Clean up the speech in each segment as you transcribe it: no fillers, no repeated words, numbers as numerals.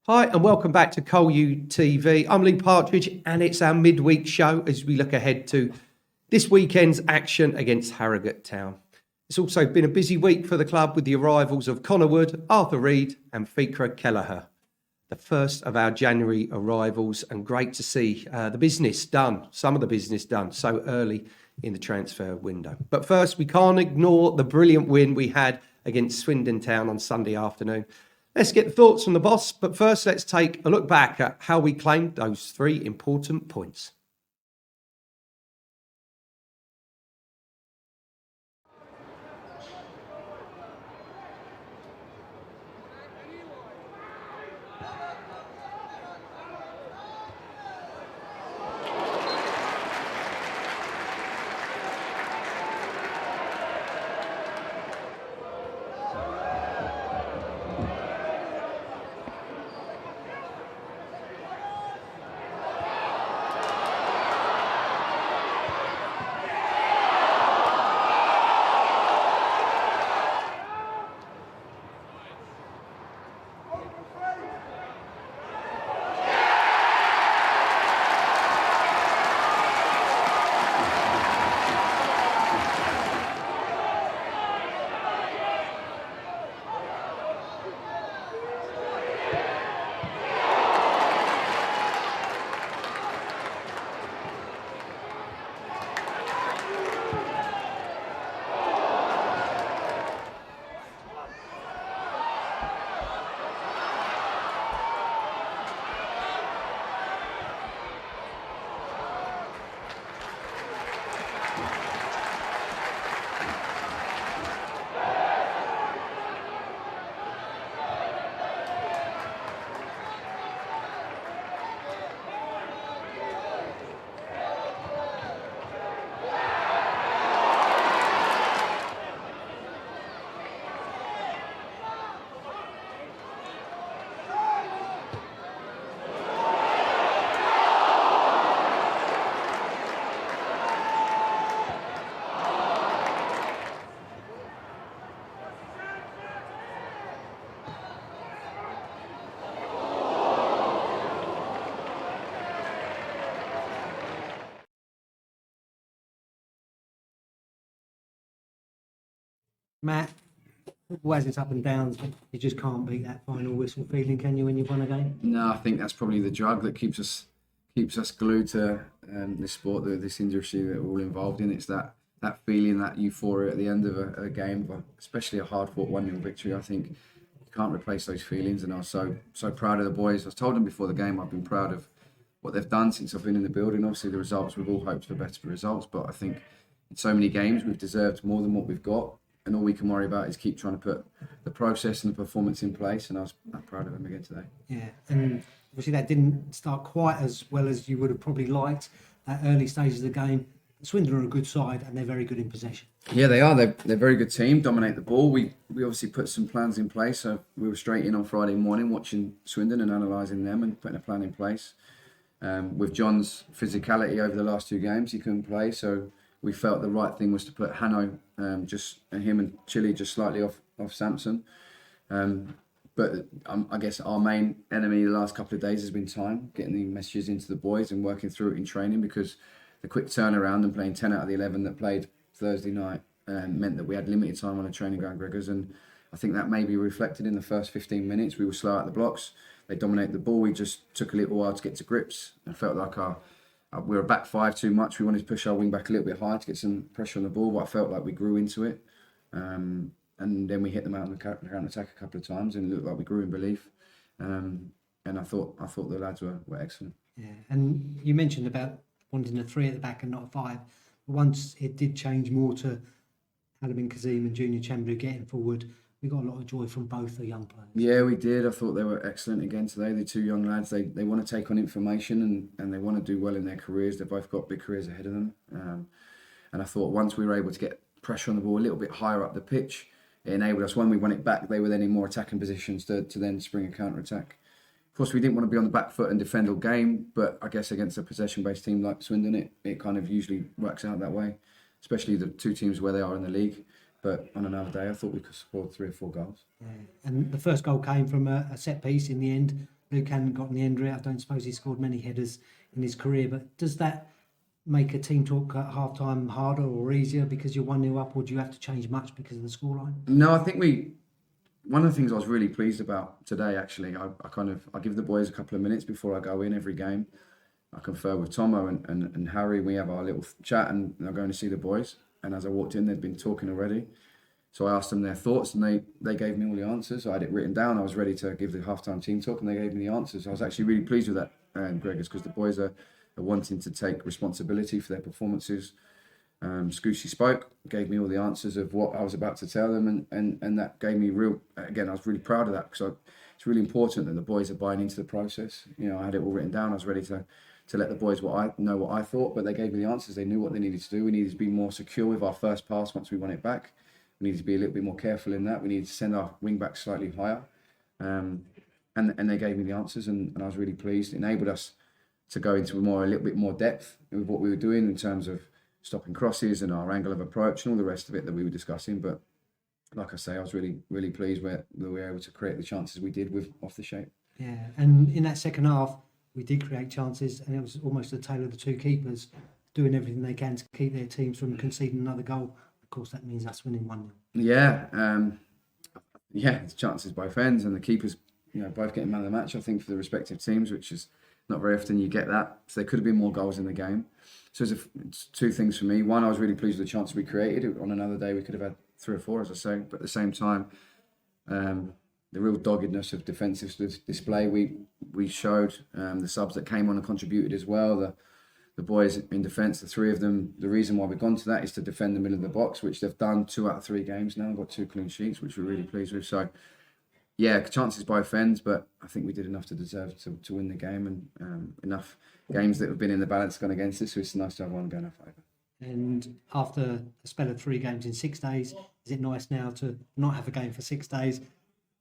Hi and welcome back to Col U TV. I'm Lee Partridge and it's our midweek show as we look ahead to this weekend's action against Harrogate Town. It's also been a busy week for the club with the arrivals of Connor Wood, Arthur Reed and Fikra Kelleher. The first of our January arrivals, and great to see some of the business done so early in the transfer window. But first, we can't ignore the brilliant win we had against Swindon Town on Sunday afternoon. Let's get the thoughts from the boss, but first let's take a look back at how we claimed those 3 important points. Matt, football has its up and downs, but you just can't beat that final whistle feeling, can you, when you've won a game? No, I think that's probably the drug that keeps us glued to this sport, this industry that we're all involved in. It's that feeling, that euphoria at the end of a game, but especially a hard-fought 1-0 victory. I think you can't replace those feelings, and I was so proud of the boys. I told them before the game I've been proud of what they've done since I've been in the building. Obviously, the results, we've all hoped for better results, but I think in so many games we've deserved more than what we've got. And all we can worry about is keep trying to put the process and the performance in place. And I was proud of them again today. Yeah, and obviously that didn't start quite as well as you would have probably liked at early stages of the game. Swindon are a good side and they're very good in possession. Yeah, they are. They're a very good team, dominate the ball. We obviously put some plans in place. So we were straight in on Friday morning watching Swindon and analysing them and putting a plan in place. With John's physicality over the last 2 games, he couldn't play. So we felt the right thing was to put Hanno, him and Chile just slightly off Samson. But I guess our main enemy the last couple of days has been time, getting the messages into the boys and working through it in training, because the quick turnaround and playing 10 out of the 11 that played Thursday night meant that we had limited time on the training ground, Gregors. And I think that may be reflected in the first 15 minutes. We were slow out the blocks. They dominated the ball. We just took a little while to get to grips and felt like we were back 5 too much. We wanted to push our wing back a little bit higher to get some pressure on the ball, but I felt like we grew into it. And then we hit them out on the counter-attack a couple of times and it looked like we grew in belief. And I thought the lads were excellent. Yeah, and you mentioned about wanting a 3 at the back and not a 5. Once it did change more to Alamin Kazim and Junior Chamberlain getting forward, we got a lot of joy from both the young players. Yeah, we did. I thought they were excellent again today. The 2 young lads, they want to take on information and they want to do well in their careers. They've both got big careers ahead of them. And I thought once we were able to get pressure on the ball a little bit higher up the pitch, it enabled us, when we won it back, they were then in more attacking positions to then spring a counter-attack. Of course, we didn't want to be on the back foot and defend all game, but I guess against a possession-based team like Swindon, it kind of usually works out that way, especially the 2 teams where they are in the league. But on another day, I thought we could score 3 or 4 goals. Yeah. And the first goal came from a set piece in the end. Luke hadn't gotten the end of it. I don't suppose he scored many headers in his career, but does that make a team talk at half-time harder or easier because you're 1-0 up, or do you have to change much because of the scoreline? No, I think one of the things I was really pleased about today, actually, I give the boys a couple of minutes before I go in every game. I confer with Tomo and Harry. We have our little chat, and I'm going to see the boys. And as I walked in, they'd been talking already. So I asked them their thoughts, and they gave me all the answers. I had it written down. I was ready to give the halftime team talk, and they gave me the answers. I was actually really pleased with that, Gregors, because the boys are wanting to take responsibility for their performances. Scoosy spoke, gave me all the answers of what I was about to tell them, and that gave me I was really proud of that, because it's really important that the boys are buying into the process. You know, I had it all written down. I was ready to let the boys what I thought, but they gave me the answers. They knew what they needed to do. We needed to be more secure with our first pass once we won it back. We needed to be a little bit more careful in that. We needed to send our wing back slightly higher. And they gave me the answers, and I was really pleased. It enabled us to go into a little bit more depth with what we were doing in terms of stopping crosses and our angle of approach and all the rest of it that we were discussing. But like I say, I was really, really pleased that we were able to create the chances we did with off the shape. Yeah, and in that second half, we did create chances, and it was almost a tale of the two keepers doing everything they can to keep their teams from conceding another goal. Of course, that means us winning 1-0. Yeah, it's chances both ends, and the keepers, both getting man of the match, I think, for the respective teams, which is not very often you get that. So there could have been more goals in the game. So it's two things for me. One, I was really pleased with the chances we created. On another day, we could have had 3 or 4, as I say. But at the same time, the real doggedness of defensive display we showed. The subs that came on and contributed as well. The boys in defence, the 3 of them, the reason why we've gone to that is to defend the middle of the box, which they've done 2 out of 3 games now. Got 2 clean sheets, which we're really pleased with. So, yeah, chances both ends, but I think we did enough to deserve to win the game, and enough games that have been in the balance gone against us, so it's nice to have one going our favour. And after a spell of 3 games in 6 days, is it nice now to not have a game for 6 days?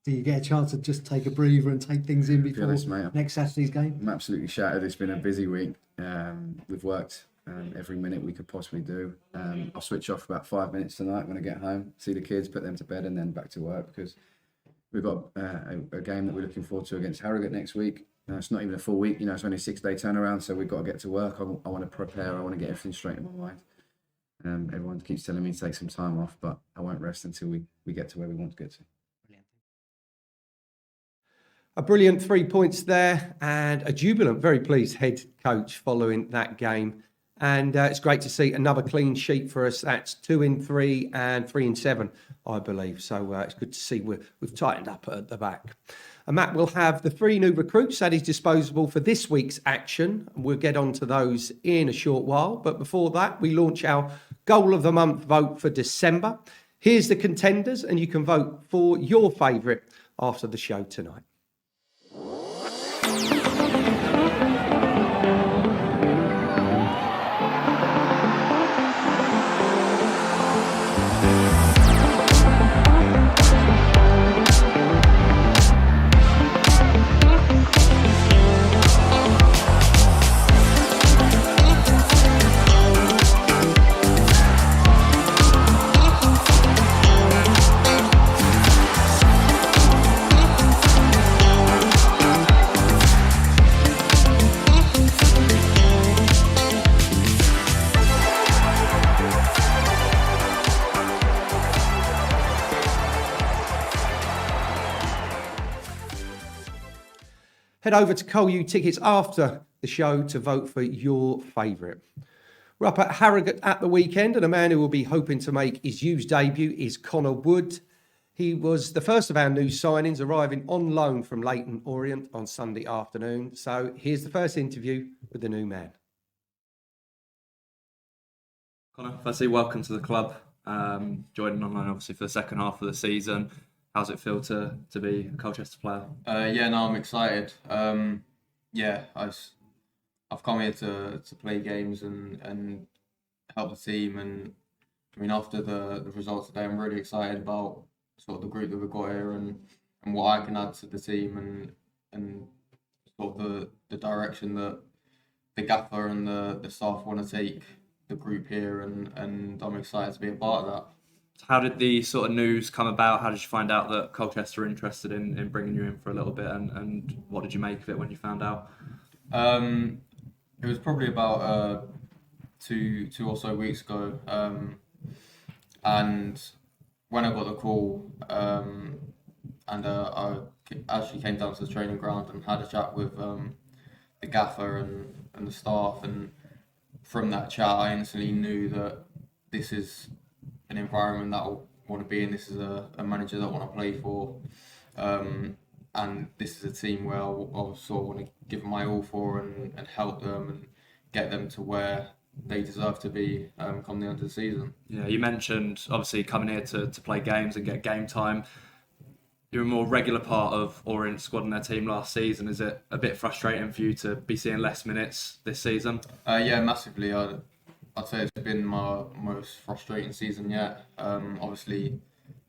Do you get a chance to just take a breather and take things in before next Saturday's game? I'm absolutely shattered. It's been a busy week. We've worked every minute we could possibly do. I'll switch off for about 5 minutes tonight when I get home, see the kids, put them to bed, and then back to work, because we've got a game that we're looking forward to against Harrogate next week. It's not even a full week, it's only a 6-day turnaround, so we've got to get to work. I want to prepare. I want to get everything straight in my mind. Everyone keeps telling me to take some time off, but I won't rest until we get to where we want to get to. A brilliant 3 points there, and a jubilant, very pleased head coach following that game. And it's great to see another clean sheet for us. That's 2 in 3 and 3 in 7, I believe. So it's good to see we've tightened up at the back. And Matt will have the 3 new recruits at his disposal for this week's action. We'll get on to those in a short while. But before that, we launch our Goal of the Month vote for December. Here's the contenders, and you can vote for your favourite after the show tonight. Head over to Col U Tickets after the show to vote for your favourite. We're up at Harrogate at the weekend, and a man who will be hoping to make his U's debut is Connor Wood. He was the first of our new signings, arriving on loan from Leyton Orient on Sunday afternoon. So here's the first interview with the new man. Connor, firstly, welcome to the club. Joining on loan, obviously, for the second half of the season. How's it feel to be a Colchester player? I'm excited. I've come here to play games and help the team. And I mean, after the results today, I'm really excited about sort of the group that we've got here and what I can add to the team and sort of the direction that the gaffer and the staff want to take the group here. And I'm excited to be a part of that. How did the sort of news come about? How did you find out that Colchester were interested in bringing you in for a little bit, and what did you make of it when you found out? It was probably about two or so weeks ago, and when I got the call, and I actually came down to the training ground and had a chat with the gaffer and the staff, and from that chat I instantly knew that this is an environment that I want to be in. This is a manager that I want to play for, and this is a team where I sort of want to give my all for and help them and get them to where they deserve to be come the end of the season. Yeah, you mentioned obviously coming here to play games and get game time. You're a more regular part of Orient's squad and their team last season. Is it a bit frustrating for you to be seeing less minutes this season? Yeah, massively. I'd say it's been my most frustrating season yet. Obviously,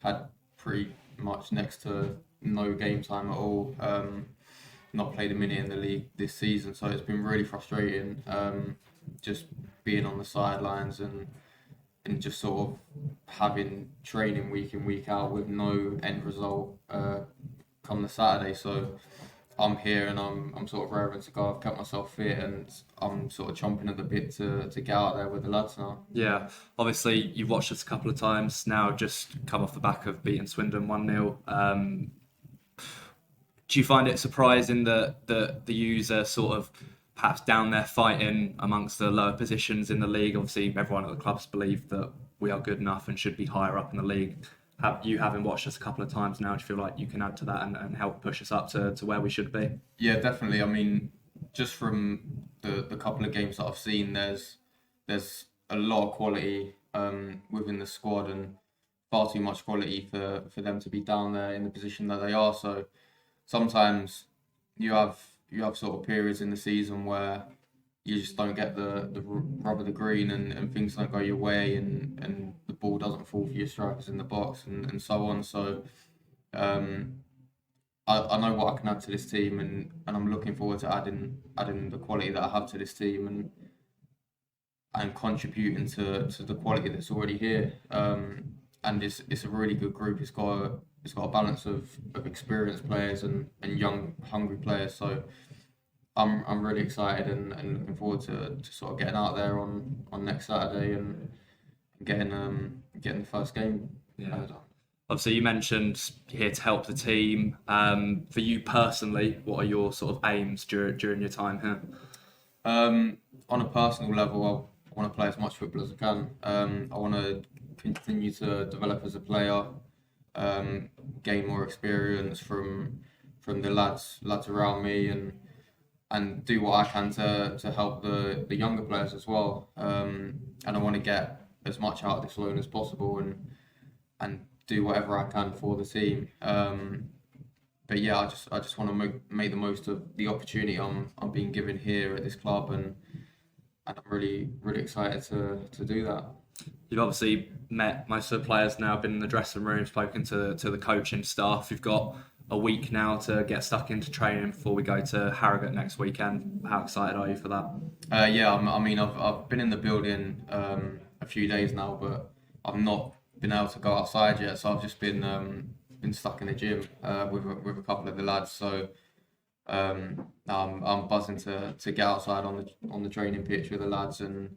had pretty much next to no game time at all. Not played a minute in the league this season, so it's been really frustrating. Just being on the sidelines and just sort of having training week in, week out with no end result come the Saturday. So I'm here and I'm sort of raring to go. I've kept myself fit and I'm sort of chomping at the bit to get out there with the lads now. Yeah, obviously you've watched us a couple of times now, just come off the back of beating Swindon 1-0. Do you find it surprising that the user sort of perhaps down there fighting amongst the lower positions in the league? Obviously, everyone at the clubs believe that we are good enough and should be higher up in the league. Having watched us a couple of times now, do you feel like you can add to that and help push us up to where we should be? Yeah, definitely. I mean, just from the couple of games that I've seen, there's a lot of quality within the squad and far too much quality for them to be down there in the position that they are. So sometimes you have sort of periods in the season where you just don't get the rub of the green and things don't go your way and the ball doesn't fall for your strikers in the box and so on. So I know what I can add to this team and I'm looking forward to adding the quality that I have to this team and contributing to the quality that's already here. And it's a really good group. It's got a balance of experienced players and young, hungry players. So I'm really excited and looking forward to sort of getting out there on next Saturday and getting the first game. Yeah. Obviously, you mentioned you're here to help the team. For you personally, what are your sort of aims during your time here? On a personal level, I want to play as much football as I can. I want to continue to develop as a player, gain more experience from the lads around me, and do what I can to help the younger players as well. And I want to get as much out of this loan as possible and do whatever I can for the team. But yeah, I just want to make the most of the opportunity I'm being given here at this club, and I'm really excited to do that. You've obviously met most of the players now, been in the dressing room, spoken to the coaching staff. You've got a week now to get stuck into training before we go to Harrogate next weekend. How excited are you for that? Yeah, I mean, I've been in the building a few days now, but I've not been able to go outside yet. So I've just been stuck in the gym with a couple of the lads. So I'm buzzing to get outside on the training pitch with the lads and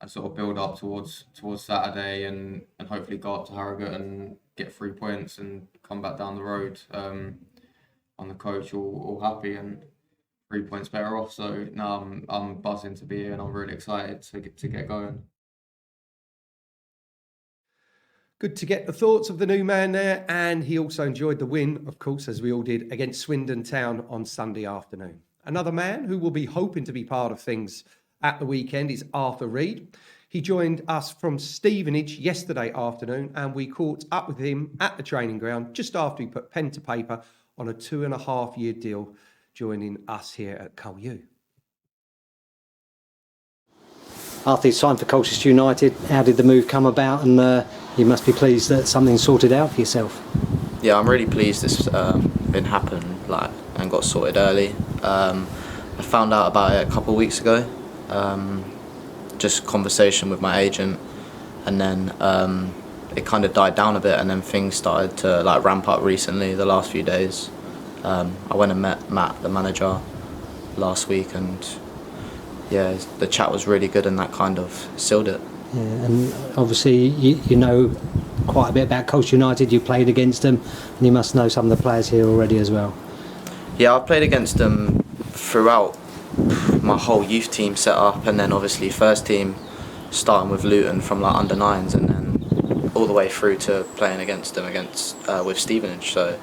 sort of build up towards Saturday and hopefully go up to Harrogate and get 3 points and come back down the road on the coach all happy and 3 points better off. So now I'm buzzing to be here and I'm really excited to get going. Good to get the thoughts of the new man there, and he also enjoyed the win, of course, as we all did, against Swindon Town on Sunday afternoon. Another man who will be hoping to be part of things at the weekend is Arthur Reed. He joined us from Stevenage yesterday afternoon, and we caught up with him at the training ground just after he put pen to paper on a 2.5-year deal, joining us here at Col U. Arthur, it's time for Colchester United. How did the move come about? And you must be pleased that something's sorted out for yourself. Yeah, I'm really pleased this been happened and got sorted early. I found out about it a couple of weeks ago. Just conversation with my agent, and then it kind of died down a bit, and then things started to like ramp up recently the last few days. I went and met Matt, the manager, last week, and yeah, the chat was really good, and that kind of sealed it. Yeah, and obviously you know quite a bit about Colchester United. You played against them, and you must know some of the players here already as well. Yeah, I've played against them throughout my whole youth team set up, and then obviously first team, starting with Luton from like under 9s, and then all the way through to playing against them with Stevenage. So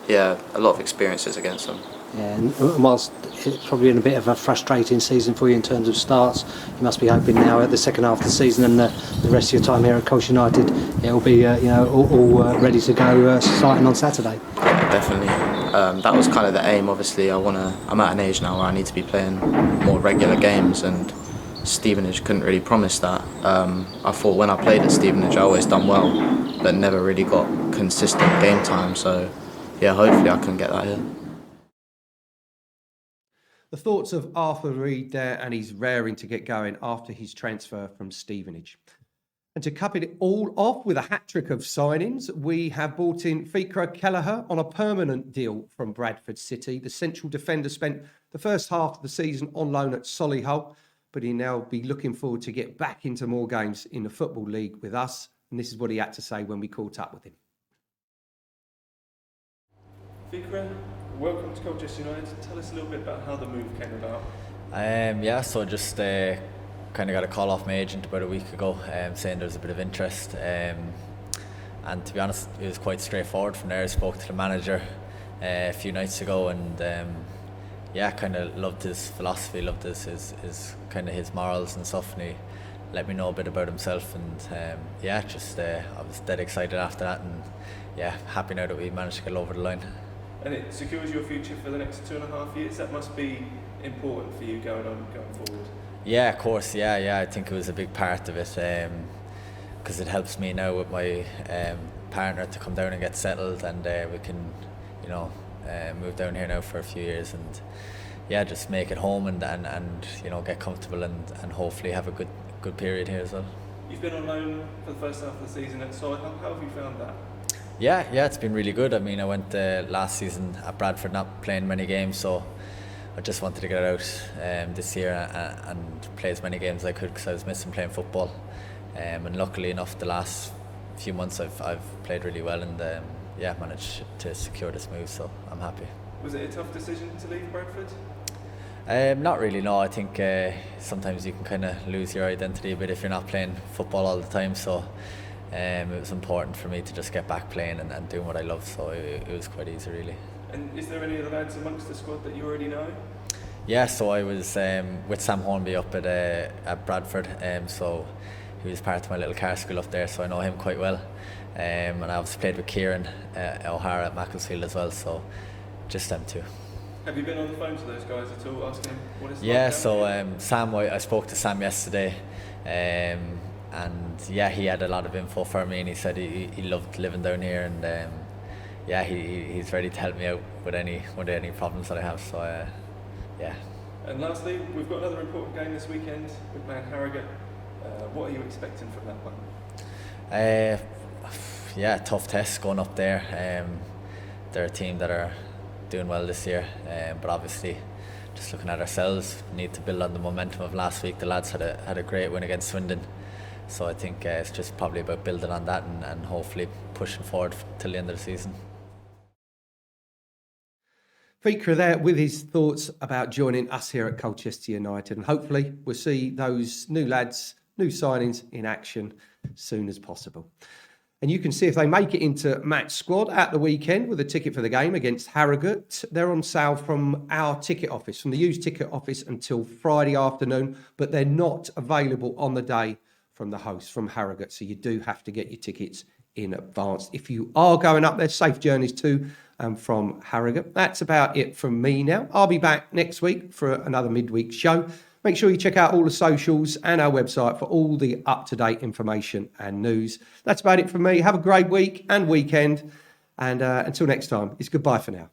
yeah, a lot of experiences against them. Yeah, and whilst it's probably been a bit of a frustrating season for you in terms of starts, you must be hoping now at the second half of the season and the rest of your time here at Colchester United, it will be all ready to go starting on Saturday. Yeah, definitely. That was kind of the aim. Obviously, I'm at an age now where I need to be playing more regular games, and Stevenage couldn't really promise that. I thought when I played at Stevenage, I always done well, but never really got consistent game time. So yeah, hopefully I can get that here. The thoughts of Arthur Reed there, and he's raring to get going after his transfer from Stevenage. And to cap it all off with a hat-trick of signings, we have brought in Fikra Kelleher on a permanent deal from Bradford City. The central defender spent the first half of the season on loan at Solihull, but he'll now be looking forward to get back into more games in the Football League with us. And this is what he had to say when we caught up with him. Fikra, welcome to Colchester United. Tell us a little bit about how the move came about. So just kind of got a call off my agent about a week ago saying there was a bit of interest. And to be honest, it was quite straightforward from there. I spoke to the manager a few nights ago, and kind of loved his philosophy, loved his kind of his morals and stuff, and he let me know a bit about himself, and I was dead excited after that, and happy now that we managed to get over the line. And it secures your future for the next 2.5 years. That must be important for you going forward. Yeah, of course. Yeah. I think it was a big part of it, because it helps me now with my partner to come down and get settled, and we can, move down here now for a few years, and just make it home and get comfortable and hopefully have a good period here as well. You've been on loan for the first half of the season at Solihull. How have you found that? Yeah, it's been really good. I mean, I went last season at Bradford not playing many games, so I just wanted to get out this year and play as many games as I could, because I was missing playing football. And luckily enough, the last few months I've played really well, and managed to secure this move, so I'm happy. Was it a tough decision to leave Bradford? Not really, no. I think sometimes you can kind of lose your identity a bit if you're not playing football all the time, so it was important for me to just get back playing and doing what I love, so it was quite easy, really. And is there any other lads amongst the squad that you already know? Yeah, so I was with Sam Hornby up at Bradford, so he was part of my little car school up there, so I know him quite well. And I obviously played with Kieran O'Hara at Macclesfield as well, so just them two. Have you been on the phone to those guys at all, asking them what it's like? Yeah, so Sam, I spoke to Sam yesterday, and he had a lot of info for me, and he said he loved living down here, and he's ready to help me out with any problems that I have, so And lastly, we've got another important game this weekend with Man Harrogate. What are you expecting from that one? Tough test going up there. They're a team that are doing well this year, but obviously just looking at ourselves, we need to build on the momentum of last week. The lads had a great win against Swindon, so I think it's just probably about building on that and hopefully pushing forward till the end of the season. Fikra there with his thoughts about joining us here at Colchester United, and hopefully we'll see those new lads, new signings in action as soon as possible. And you can see if they make it into Matt's squad at the weekend with a ticket for the game against Harrogate. They're on sale from our ticket office, from the used ticket office, until Friday afternoon, but they're not available on the day from the host, from Harrogate. So you do have to get your tickets in advance. If you are going up there, safe journeys to and from Harrogate. That's about it from me now. I'll be back next week for another midweek show. Make sure you check out all the socials and our website for all the up-to-date information and news. That's about it from me. Have a great week and weekend. And until next time, it's goodbye for now.